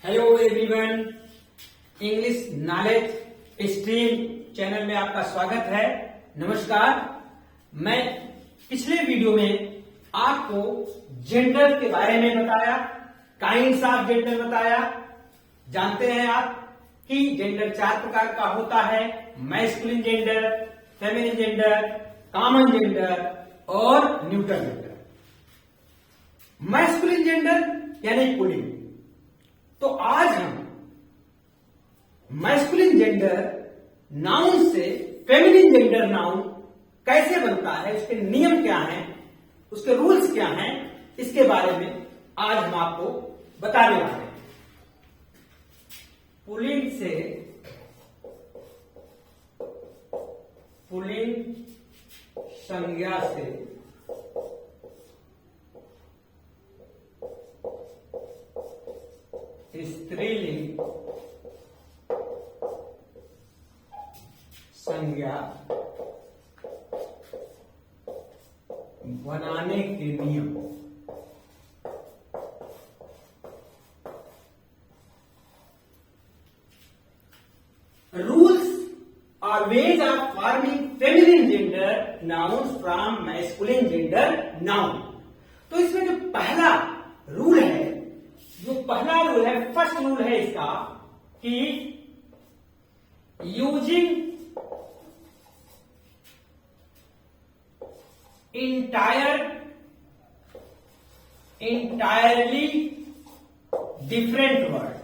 Hello everyone, English knowledge stream channel में आपका स्वागत है। नमस्कार। मैं पिछले वीडियो में आपको जेंडर के बारे में बताया, काइंड्स ऑफ जेंडर बताया। जानते हैं आप कि जेंडर 4 प्रकार का होता है: masculine gender, feminine gender, common gender और न्यूट्रल जेंडर। मैस्कुलिन जेंडर यानी पुल्लिंग। तो आज हम मैस्कुलिन जेंडर नाउन से फेमिनिन जेंडर नाउन कैसे बनता है, उसके नियम क्या हैं, उसके रूल्स क्या हैं, इसके बारे में आज हम आपको बताने वाले हैं। पुल्लिंग से पुल्लिंग संज्ञा से स्त्रीलिंग संज्ञा बनाने के नियम। रूल्स और ways of forming feminine gender nouns from masculine gender noun. तो इसमें जो पहला रूल है, फर्स्ट रूल है इसका कि यूजिंग entirely different word।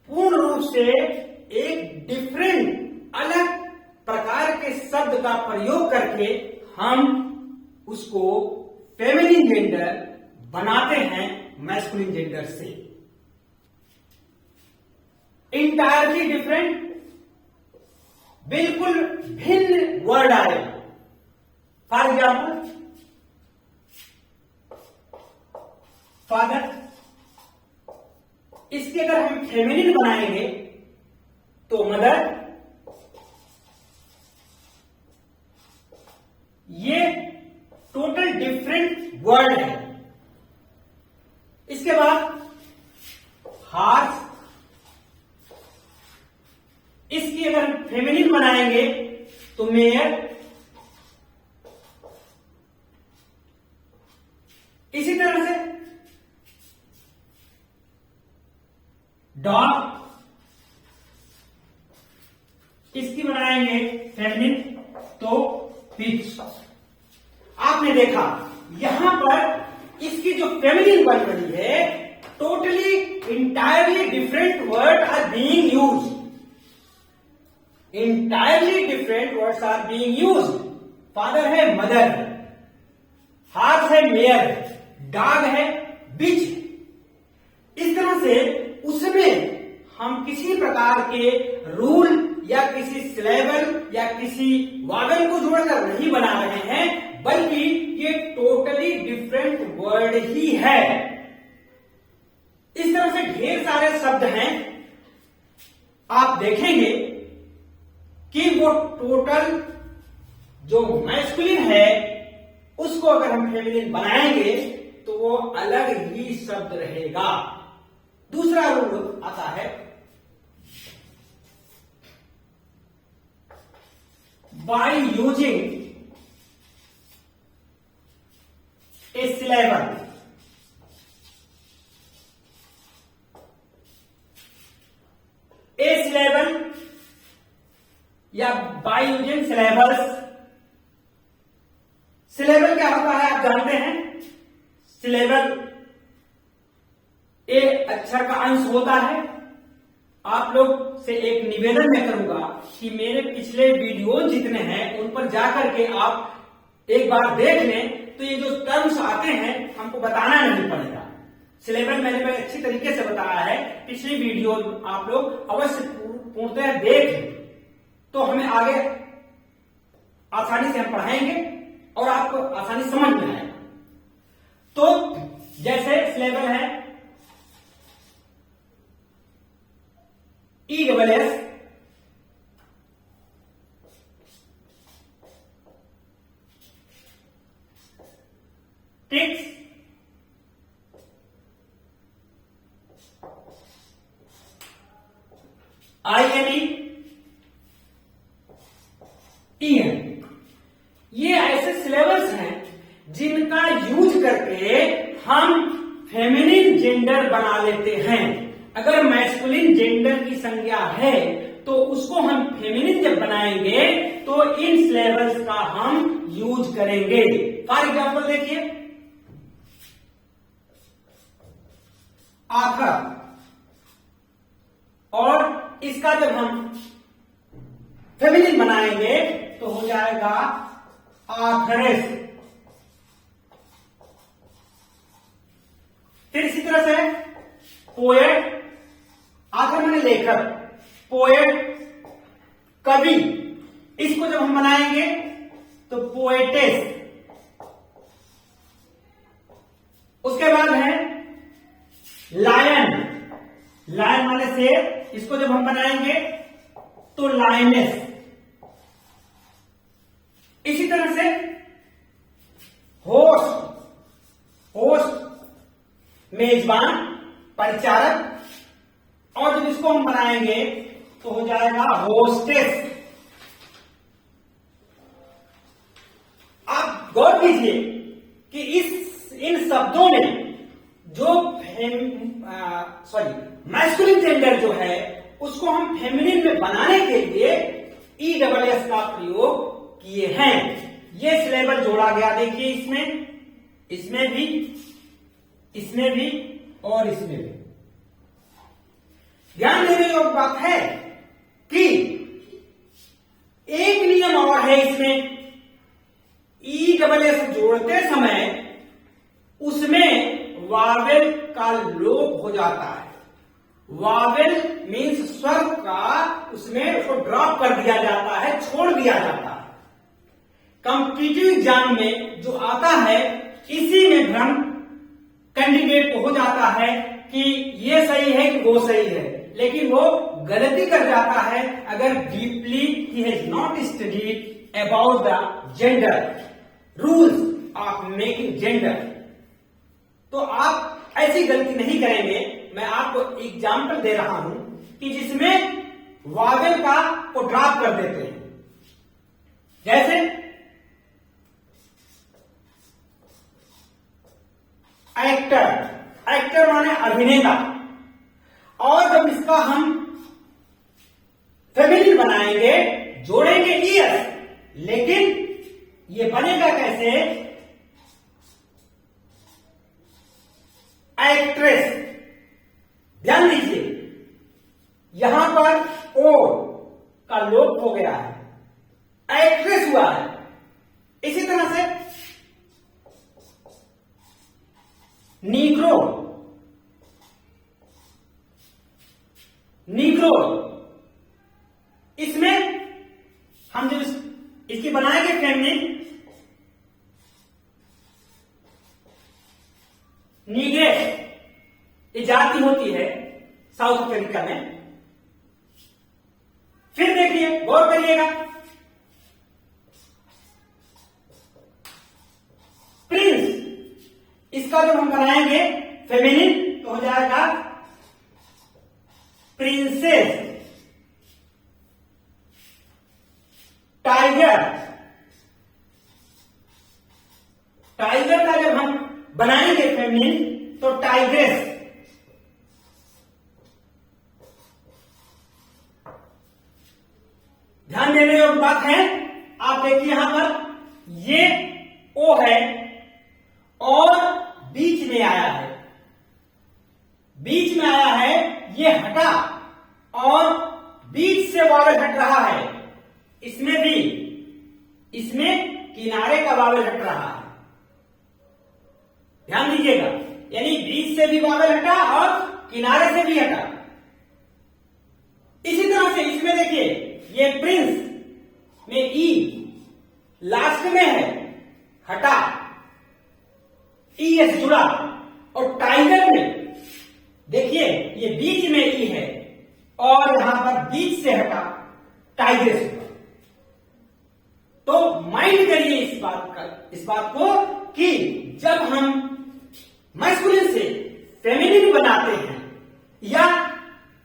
पूर्ण रूप से एक डिफरेंट अलग प्रकार के शब्द का प्रयोग करके हम उसको फेमिनिन जेंडर बनाते हैं मैस्कुलिन जेंडर से। इंटायरली डिफरेंट, बिल्कुल भिन्न वर्ड आएगा। फॉर एग्जाम्पल, फादर, इसके अगर हम फेमिनिन बनाएंगे तो मदर। ये टोटल डिफरेंट वर्ड है। इसके बाद हार्स, इसकी अगर हम फेमिनिन बनाएंगे तो मेयर। इसी तरह से डॉग, इसकी बनाएंगे फेमिनिन तो पिच। आपने देखा यहां पर इसकी जो फेमिनिन बन रही है, totally entirely different word are being used. Entirely different words are being used. Father है मदर, हार्स है मेयर, डॉग है बिच। इस तरह से उसमें हम किसी प्रकार के रूल या किसी सिलेबल या किसी वागन को जोड़कर नहीं बना रहे हैं, बल्कि ये टोटली डिफरेंट वर्ड ही है। इस तरह से ढेर सारे शब्द हैं, आप देखेंगे कि वो टोटल जो मैस्कुलिन है उसको अगर हम फेमिनिन बनाएंगे तो वो अलग ही शब्द रहेगा। दूसरा रूल आता है by using A syllable. A syllable या बाय यूजिंग सिलेबल्स। सिलेबल क्या होता है आप जानते हैं। सिलेबल एक अक्षर का अंश होता है। आप लोग से एक निवेदन मैं करूंगा कि मेरे पिछले वीडियो जितने हैं उन पर जाकर के आप एक बार देख लें, तो ये जो टर्म्स आते हैं हमको बताना नहीं पड़ेगा। सिलेबल मैंने अच्छी तरीके से बताया है, पिछली वीडियो आप लोग अवश्य पूर्णतः देख लें, तो हमें आगे आसानी से हम पढ़ाएंगे और आपको आसानी समझ में आएगा। तो जैसे सिलेबल है ESS, फेमिनिन जेंडर बना लेते हैं। अगर मैस्कुलिन जेंडर की संज्ञा है तो उसको हम फेमिनिन जब बनाएंगे तो इन सिलेबस का हम यूज करेंगे। फॉर एग्जाम्पल देखिए, आथर, और इसका जब हम फेमिनिन बनाएंगे तो हो जाएगा आथरेस। फिर इसी तरह से पोएट, आथर माने लेखक, पोएट कवि, इसको जब हम बनाएंगे तो पोएटेस। उसके बाद है लायन, लायन माने शेर, इसको जब हम बनाएंगे तो लायनेस। इसी तरह से होस्ट, होस्ट मेजबान, परिचारक, और जब इसको हम बनाएंगे तो हो जाएगा होस्टेस। आप गौर कीजिए कि इन शब्दों में जो मैस्कुलिन जेंडर जो है उसको हम फेमिनिन में बनाने के लिए ESS का प्रयोग किए हैं। ये सिलेबस जोड़ा गया, देखिए इसमें भी, इसमें भी और इसमें भी। ध्यान देने योग्य बात है कि एक नियम और है इसमें, ESS जोड़ते समय उसमें वावेल का लोप हो जाता है। वावेल मीन्स स्वर का उसमें उसको ड्रॉप कर दिया जाता है, छोड़ दिया जाता है। कॉम्पिटिटिव एग्जाम में जो आता है इसी में भ्रम कैंडिडेट को हो जाता है कि ये सही है कि वो सही है, लेकिन वो गलती कर जाता है अगर deeply he has not studied about the gender rules of making gender. तो आप ऐसी गलती नहीं करेंगे। मैं आपको एग्जाम्पल दे रहा हूं कि जिसमें वावेल का को ड्रॉप कर देते हैं, जैसे एक्टर, एक्टर माने अभिनेता, और जब इसका हम फेमिनिन बनाएंगे जोड़ेंगे ES, लेकिन ये बनेगा कैसे? एक्ट्रेस। ध्यान दीजिए यहां पर O का लोप हो गया है, एक्ट्रेस हुआ है। इसी तरह से नीग्रो, नीग्रो, इसमें हम जब इसकी बनाएंगे फेमिनिन, नीग्रेट ये जाति होती है साउथ अफ्रीका में। फिर देखिए, गौर करिएगा, प्रिंस, इसका जब हम बनाएंगे फेमिनिन तो हो जाएगा प्रिंसेस। टाइगर, टाइगर का जब हम बनाएंगे फेमिनिन तो टाइग्रेस। ध्यान देने योग्य बात है, आप देखिए यहां पर ये O है और बीच में आया है, बीच में आया है, ये हटा और बीच से वावेल हट रहा है। इसमें भी, इसमें किनारे का वावेल हट रहा है। ध्यान दीजिएगा, यानी बीच से भी वावेल हटा और किनारे से भी हटा। इसी तरह से इसमें देखिए, ये प्रिंस में E लास्ट में है, हटा, ES जुड़ा, और टाइगर में देखिए ये बीच में E है और यहां पर बीच से हटा, टाइग्रेस हुआ। तो माइंड करिए इस बात को कि जब हम मैस्कुलिन से फेमिनिन बनाते हैं या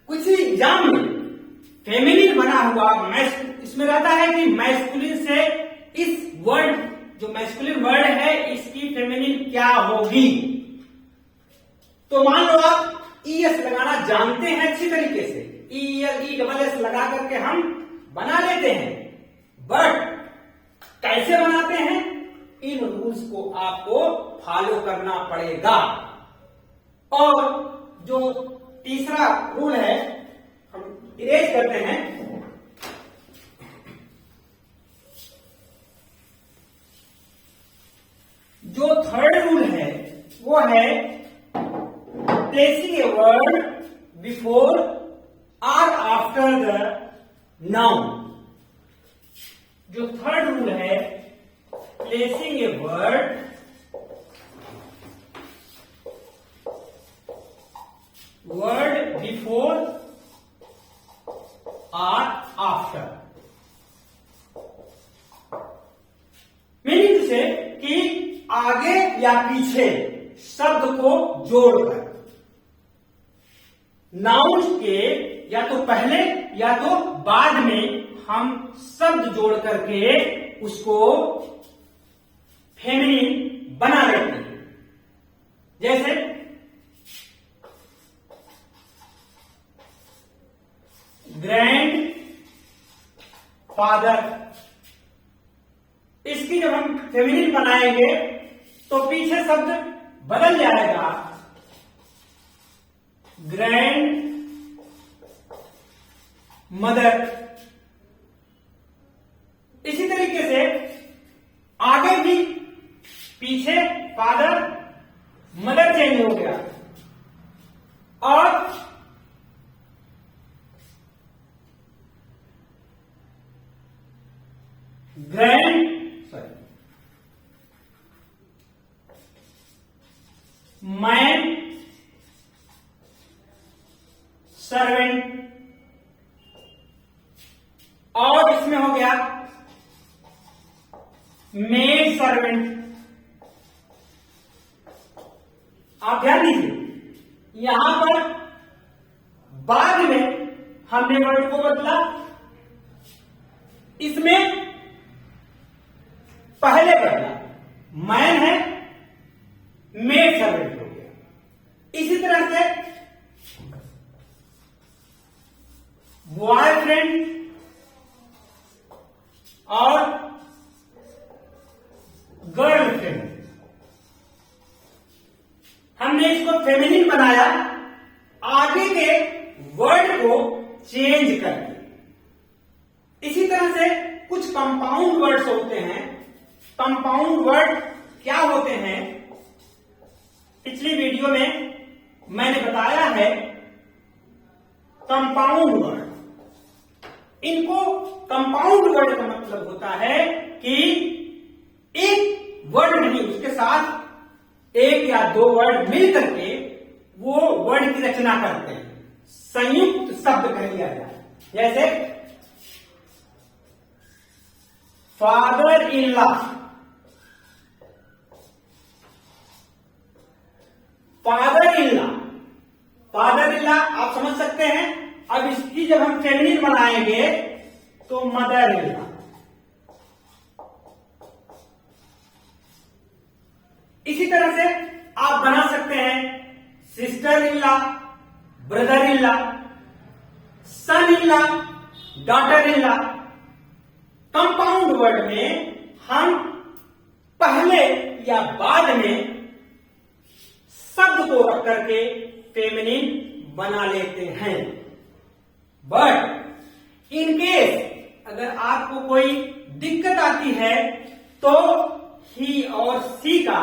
कुछ एग्जाम में फेमिनिन बना हुआ इसमें रहता है कि मैस्कुलिन से इस वर्ड, जो मैस्कुलिन वर्ड है, इसकी फेमिनिन क्या होगी। तो मान लो आप ES लगाना जानते हैं अच्छी तरीके से, ES लगा करके हम बना लेते हैं, बट कैसे बनाते हैं, इन रूल्स को आपको फॉलो करना पड़ेगा। और जो तीसरा रूल है हम इरेज करते हैं, जो थर्ड रूल है वो है प्लेसिंग ए वर्ड बिफोर और आफ्टर द नाउन। जो थर्ड रूल है प्लेसिंग ए वर्ड बिफोर और आफ्टर, मीनिंग से कि आगे या पीछे शब्द को जोड़कर, नाउन के या तो पहले या तो बाद में हम शब्द जोड़ करके उसको फेमिनिन बना लेते हैं। जैसे ग्रैंड फादर, इसकी जब हम फेमिनिन बनाएंगे तो पीछे शब्द बदल जाएगा, ग्रैंड मदर। इसी तरीके से आगे भी पीछे फादर मदर चेंज हो गया, और मैन सर्वेंट, और इसमें हो गया मेड सर्वेंट। आप ध्यान दीजिए, यहां पर बाद में हमने वर्ड को बदला, इसमें पहले बदला, मैन है मेड सर्वेंट हो गया। इसी तरह से बॉयफ्रेंड और गर्लफ्रेंड, हमने इसको फेमिनिन बनाया आगे के वर्ड को चेंज करके। इसी तरह से कुछ कंपाउंड वर्ड्स होते हैं। कंपाउंड वर्ड क्या होते हैं, पिछली वीडियो में मैंने बताया है। कंपाउंड वर्ड, इनको कंपाउंड वर्ड का मतलब होता है कि एक वर्ड नहीं, उसके साथ एक या दो वर्ड मिल करके वो वर्ड की रचना करते हैं, संयुक्त शब्द कह लिया जाए। जैसे father in law, father in law, father in law आप समझ सकते हैं। अब इसकी जब हम फेमिनिन बनाएंगे तो मदर इन लॉ। इसी तरह से आप बना सकते हैं sister in law, brother in law, son in law, daughter in law. Compound word में हम पहले या बाद में शब्द को रख करके फेमिनिन बना लेते हैं। बट इन केस अगर आपको कोई दिक्कत आती है तो ही और सी का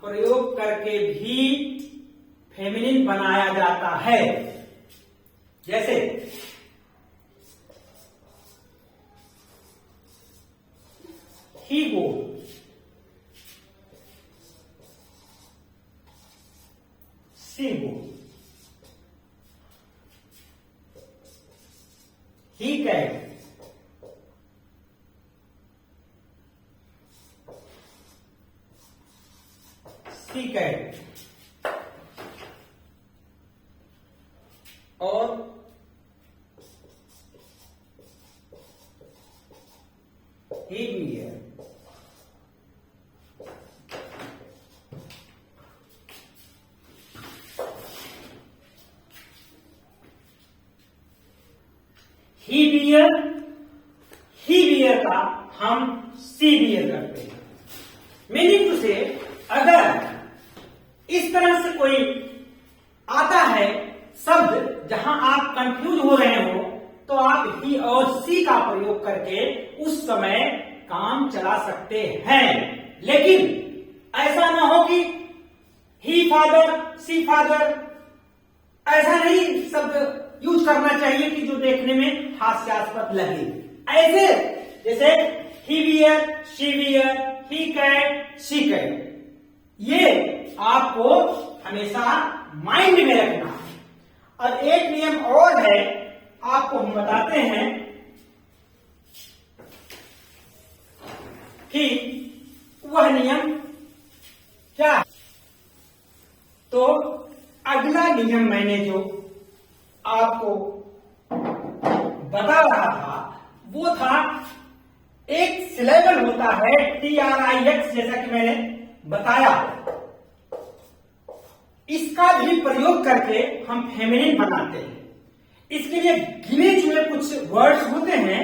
प्रयोग करके भी फेमिनिन बनाया जाता है। जैसे ही गो, सी गो, ही कैट, सी कैट, और ही भी है। ही बियर का हम सी बियर करते हैं। मीनिंग टू से, अगर इस तरह से कोई आता है शब्द जहां आप कंफ्यूज हो रहे हो, तो आप ही और सी का प्रयोग करके उस समय काम चला सकते हैं। लेकिन ऐसा ना हो कि ही फादर सी फादर, ऐसा नहीं शब्द यूज करना चाहिए कि जो देखने में हास्यास्पद लगे। ऐसे जैसे he bear she bear, he cat she cat, ये आपको हमेशा माइंड में रखना है। और एक नियम और है, आपको हम बताते हैं कि वह नियम क्या है। तो अगला नियम मैंने जो आपको बता रहा था वो था, एक सिलेबल होता है TRIX, जैसा कि मैंने बताया, इसका भी प्रयोग करके हम फेमिनिन बनाते हैं। इसके लिए गिने चुने कुछ वर्ड्स होते हैं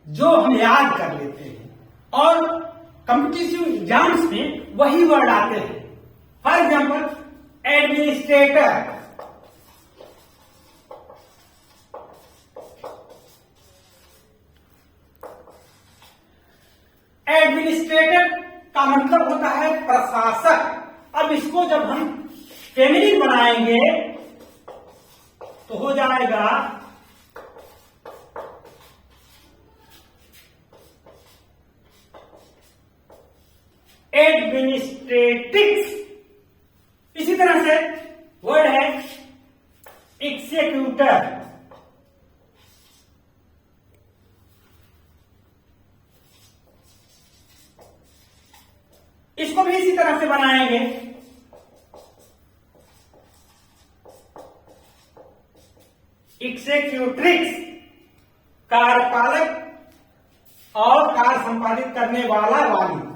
जो हम याद कर लेते हैं, और कॉम्पिटिटिव एग्जाम्स में वही वर्ड आते हैं। फॉर एग्जाम्पल, एडमिनिस्ट्रेटर, एडमिनिस्ट्रेटर का मतलब होता है प्रशासक। अब इसको जब हम फेमिनिन बनाएंगे तो हो जाएगा एडमिनिस्ट्रेटिव्स। इसी तरह से वर्ड है एग्जीक्यूटर, इसको भी इसी तरह से बनाएंगे। एग्जीक्यूट्रिक्स, कार्यपालक और कार्य संपादित करने वाला वाली।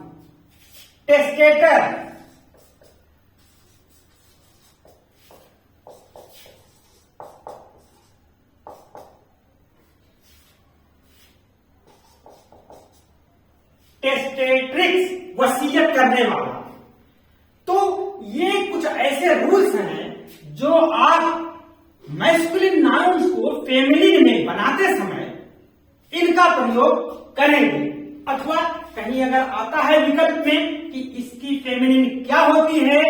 टेस्टेटर, टेस्टेट्रिक्स, वसीयत करने वाला। तो ये कुछ ऐसे रूल्स हैं जो आप मैस्कुलिन नाउन्स को फेमिनिन में बनाते समय इनका प्रयोग करेंगे। अथवा कहीं अगर आता है विकल्प में कि इसकी फेमिनिन क्या होती है,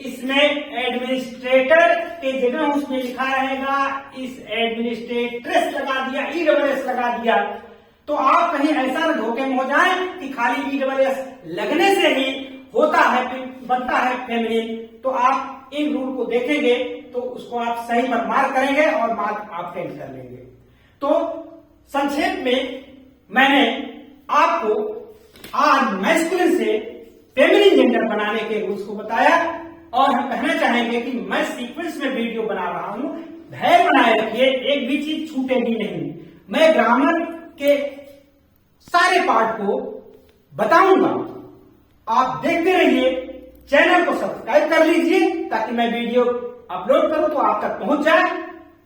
इसमें एडमिनिस्ट्रेटर के जगह उसमें लिखा रहेगा इस एडमिनिस्ट्रेट्रेस लगा दिया, ESS लगा दिया, तो आप कहीं ऐसा न धोखे में हो जाए कि खाली ESS लगने से ही होता है, बनता है फेमिनिन। तो आप इन रूल को देखेंगे तो उसको आप सही पर मार्क करेंगे और मार्क आप फेल कर लेंगे। तो संक्षेप में मैंने आपको आज मैस्कुलिन से फेमिनिन जेंडर बनाने के रूल्स को बताया, और हम कहना चाहेंगे कि मैं सीक्वेंस में वीडियो बना रहा हूं, धैर्य बनाए रखिए, एक भी चीज छूटेगी नहीं। मैं ग्रामर के सारे पार्ट को बताऊंगा, आप देखते रहिए। चैनल को सब्सक्राइब कर लीजिए ताकि मैं वीडियो अपलोड करूं तो आप तक पहुंच जाए,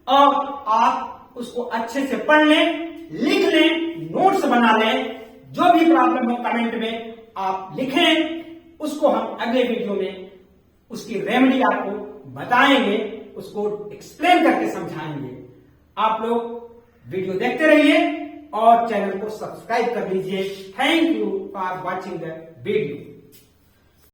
और आप उसको अच्छे से पढ़ लें, लिख लें, नोट्स बना लें। जो भी प्रॉब्लम हो कमेंट में आप लिखें, उसको हम अगले वीडियो में उसकी रेमेडी आपको बताएंगे, उसको एक्सप्लेन करके समझाएंगे। आप लोग वीडियो देखते रहिए और चैनल को सब्सक्राइब कर लीजिए। Thank you for watching the video.